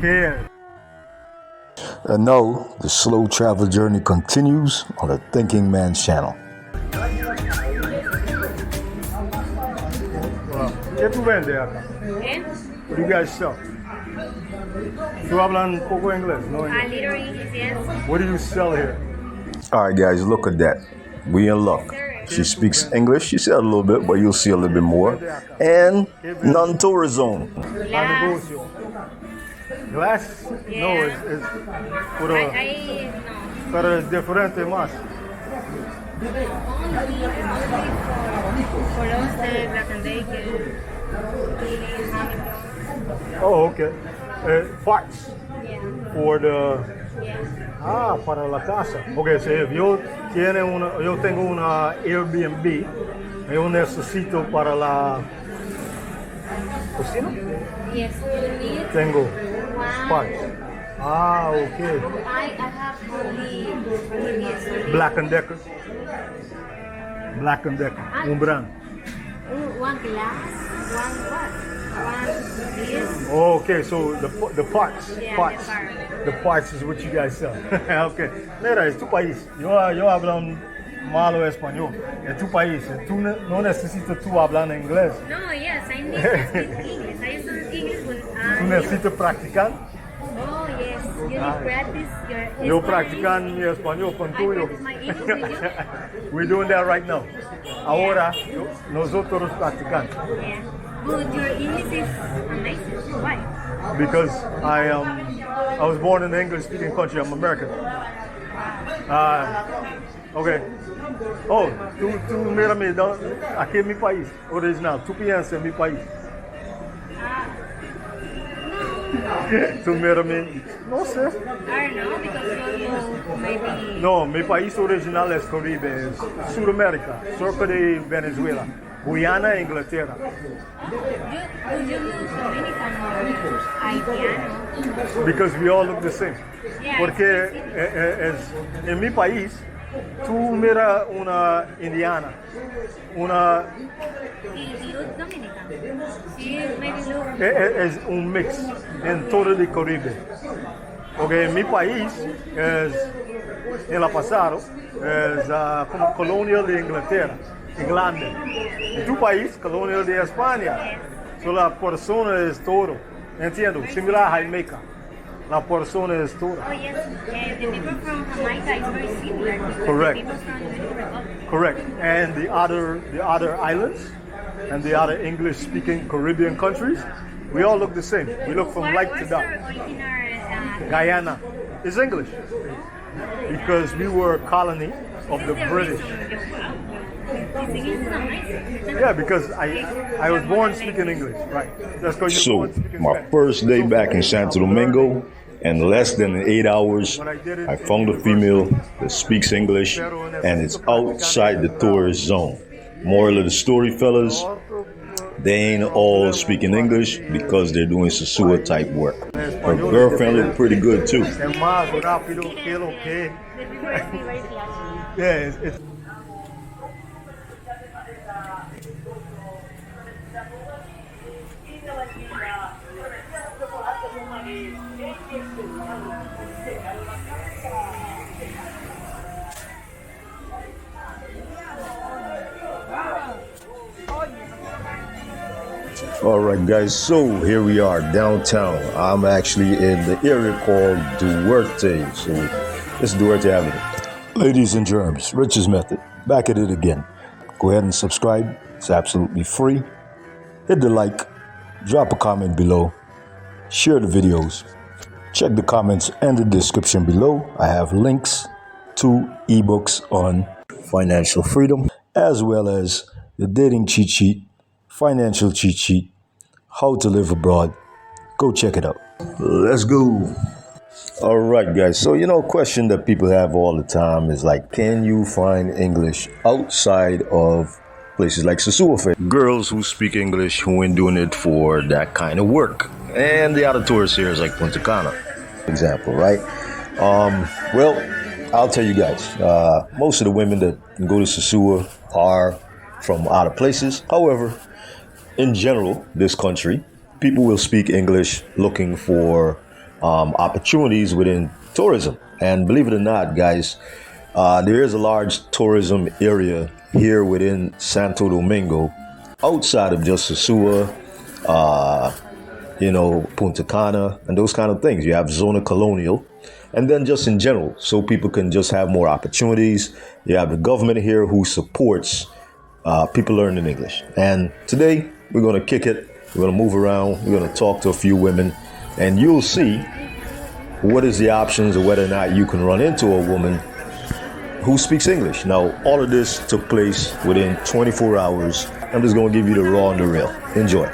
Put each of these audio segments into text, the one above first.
care. And now, the slow travel journey continues on the Thinking Man's channel. ¿Qué tú vendes acá? What do you guys sell? ¿Tú hablan poco inglés? No A inglés. little English, yes. What do you sell here? All right, guys, look at that. We in luck. She speaks English. She said a little bit, but you'll see a little bit more. And non-tourist zone. Glass. Glass? Yeah. No, it's for No. pero es diferente más. Colossus, Black and Bacon. Oh, okay. Parts Yeah. for the... Yeah. Para la casa. Okay, so if yo tengo una Airbnb, yo necesito para la cocina. Yes, you need Tengo one. parts. Okay. I have only yes. Black and Decker. Black and Decker. Un brand. One glass, one what? One this. Okay, so the parts. Yeah, Parts. the part. The parts is what you guys sell. Okay. Mira, es tu país. Yo hablo malo español. Es tu país. Tú no necesitas tú hablar inglés. No, yes, I need to speak English. I speak English when Tú necesitas practicar. Oh, yes. You need practice your Yo Spanish. practican mi español con I tuyo. practice my English with you. We're doing that right now. Ahora, nosotros practicando. Yeah. But your English is amazing. Why? Because I was born in the English-speaking country. I'm American. Okay. Oh, tú mírame, aquí en mi país, original. Tú piensas en mi país. Tú mírame, no sé. I don't know, because you maybe... No, mi país original es Caribe, es Sudamérica, cerca de Venezuela, Guyana e Inglaterra. You look Dominican or Haitiano. Because we all look the same. Yeah, Porque en mi país, tú mira una indiana, una You look Dominican. You maybe look... es un mix en todo el Caribe. Porque en mi país en la pasado es como colonia de Inglaterra, Irlanda. En tu país, colonia de España. So la persona es todo. Entiendo, similar a Jamaica. La persona es todo. Oh, yes. The people from Jamaica is very similar to Correct. the people from Dominican Republic. Correct. And the other islands and the other English-speaking Caribbean countries, we all look the same. We look from light to dark. What's your original... Guyana is English because we were a colony of the British. Yeah, because I was born speaking English, right? That's because you're So, born speaking my Spanish. first day back in Santo Domingo, in less than 8 hours, I found a female that speaks English and it's outside the tourist zone. Moral of the story, fellas, they ain't all speaking English because they're doing Sasua type work. Her girlfriend looked pretty good too. Es más rápido que lo que. Yeah, it's All right, guys, so here we are downtown. I'm actually in the area called Duarte. So it's Duarte Avenue. Ladies and germs, RichesMethod, back at it again. Go ahead and subscribe. It's absolutely free. Hit the like, drop a comment below, share the videos. Check the comments and the description below. I have links to ebooks on financial freedom, as well as the dating cheat sheet, financial cheat sheet, how to live abroad. Go check it out. Let's go. All right, guys. So, question that people have all the time is like, can you find English outside of places like Sasua? Girls who speak English who ain't doing it for that kind of work. And the other tourists here is like Punta Cana, for example, right? Well, I'll tell you guys, most of the women that go to Sasua are from other places. However, in general, this country, people will speak English looking for opportunities within tourism. And believe it or not, guys, there is a large tourism area here within Santo Domingo, outside of just Sosua, Punta Cana, and those kind of things. You have Zona Colonial, and then just in general, so people can just have more opportunities. You have the government here who supports people learning English. And today, we're going to kick it. We're going to move around. We're going to talk to a few women, and you'll see what is the options or whether or not you can run into a woman who speaks English. Now, all of this took place within 24 hours. I'm just going to give you the raw and the real. Enjoy.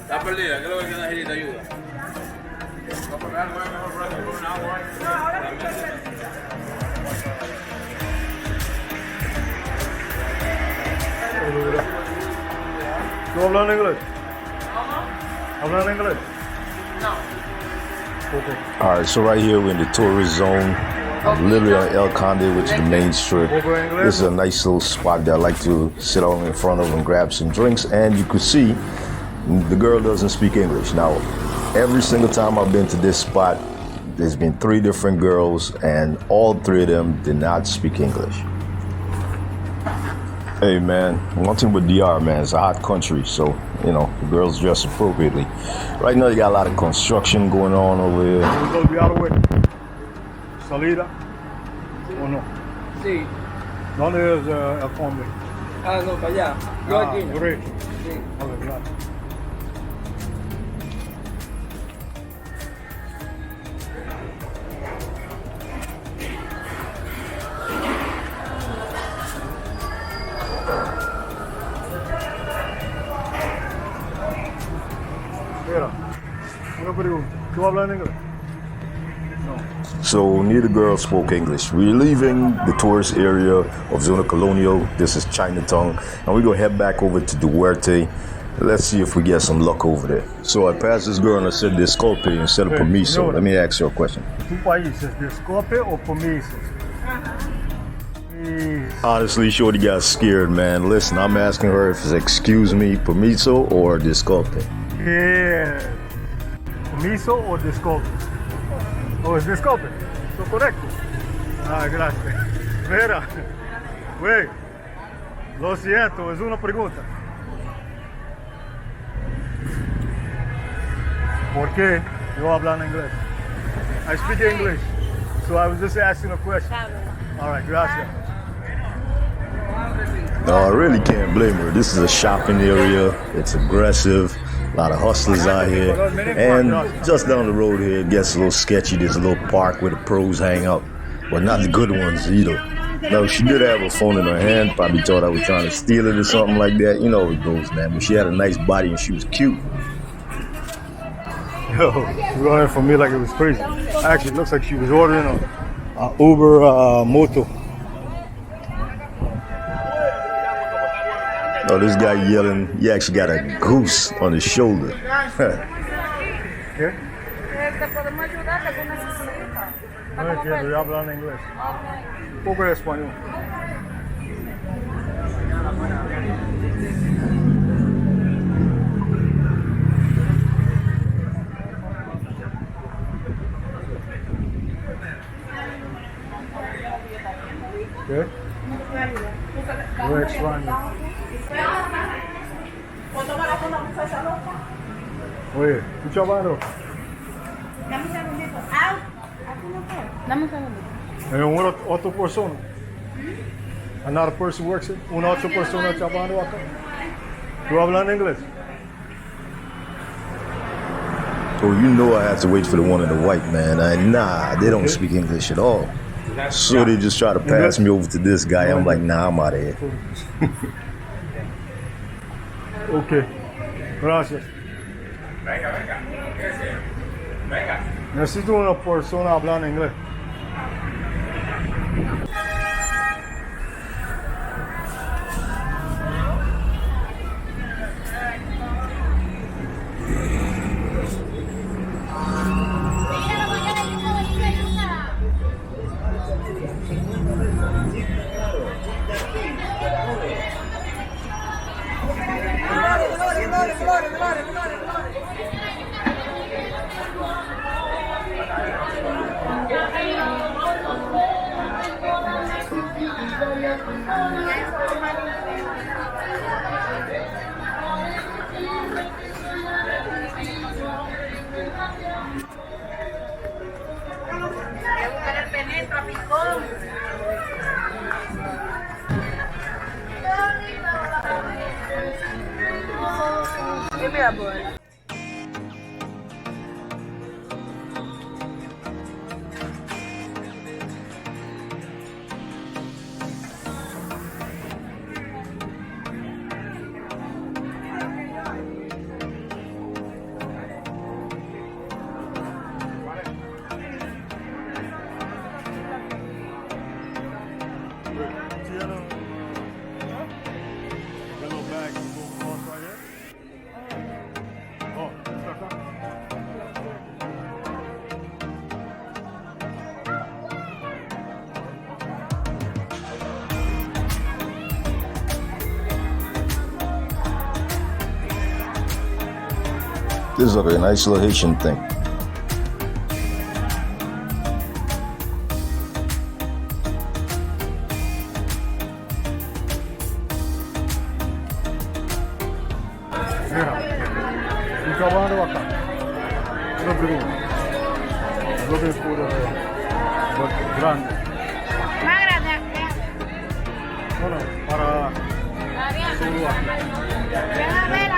Está perdida, creo que necesita ayuda. ¿Tú hablas inglés? ¿Hablas inglés? No. Okay. All right, so right here we're in the tourist zone. I'm literally on El Conde, which is the main strip. This is a nice little spot that I like to sit on in front of and grab some drinks. And you could see the girl doesn't speak English. Now, every single time I've been to this spot, there's been 3 different girls, and all 3 of them did not speak English. Hey, man, one thing with DR, man, it's a hot country, so, the girls dress appropriately. Right now, you got a lot of construction going on over here. ¿Salida o no? Sí. ¿Dónde es el conde? Ah, no, para allá. Yo aquí. Derecho. Sí. Ok, gracias. Mira, una pregunta. ¿Tú hablas inglés? So neither girl spoke English. We're leaving the tourist area of Zona Colonial. This is Chinatown. And we're going to head back over to Duarte. Let's see if we get some luck over there. So I passed this girl and I said disculpe instead of permiso. Let me ask you a question. ¿Tu país es disculpe o permiso? Honestly, Shorty got scared, man. Listen, I'm asking her if it's excuse me, permiso, or disculpe. Yeah. ¿Permiso o disculpe? ¿O es disculpe? ¿Esto correcto? Ah, gracias. Mira, güey, lo siento, es una pregunta. ¿Por qué yo hablo en inglés? I speak English, so I was just asking a question. All right, gracias. No, I really can't blame her. This is a shopping area. It's aggressive. A lot of hustlers out here. And just down the road here, it gets a little sketchy. There's a little park where the pros hang out. But not the good ones either. No, she did have a phone in her hand. Probably thought I was trying to steal it or something like that. You know how it goes, man. But she had a nice body and she was cute. Yo, she running for me like it was crazy. Actually, it looks like she was ordering a Uber moto. Oh, this guy yelling, he actually got a goose on his shoulder. ¿Qué? No entiendo, yo hablo en inglés. Un poco de español. ¿Qué? Muy extraño. Oye, ¿tú chavalo? Dame un segundito. Dame un segundito. Hay una otra persona. Another person works here. Una otra persona chavalo acá. ¿Tú hablas en inglés? Oh, you know I have to wait for the one in the white, man. Nah, they don't speak English at all. So they just try to pass me over to this guy. I'm like, nah, I'm out of here. Ok, gracias. Necesito una persona hablando inglés. This is like an isolation thing. Mira, un caballo acá. Looking for the grande. Más grande acá. No, para solo aquí. Ven a ver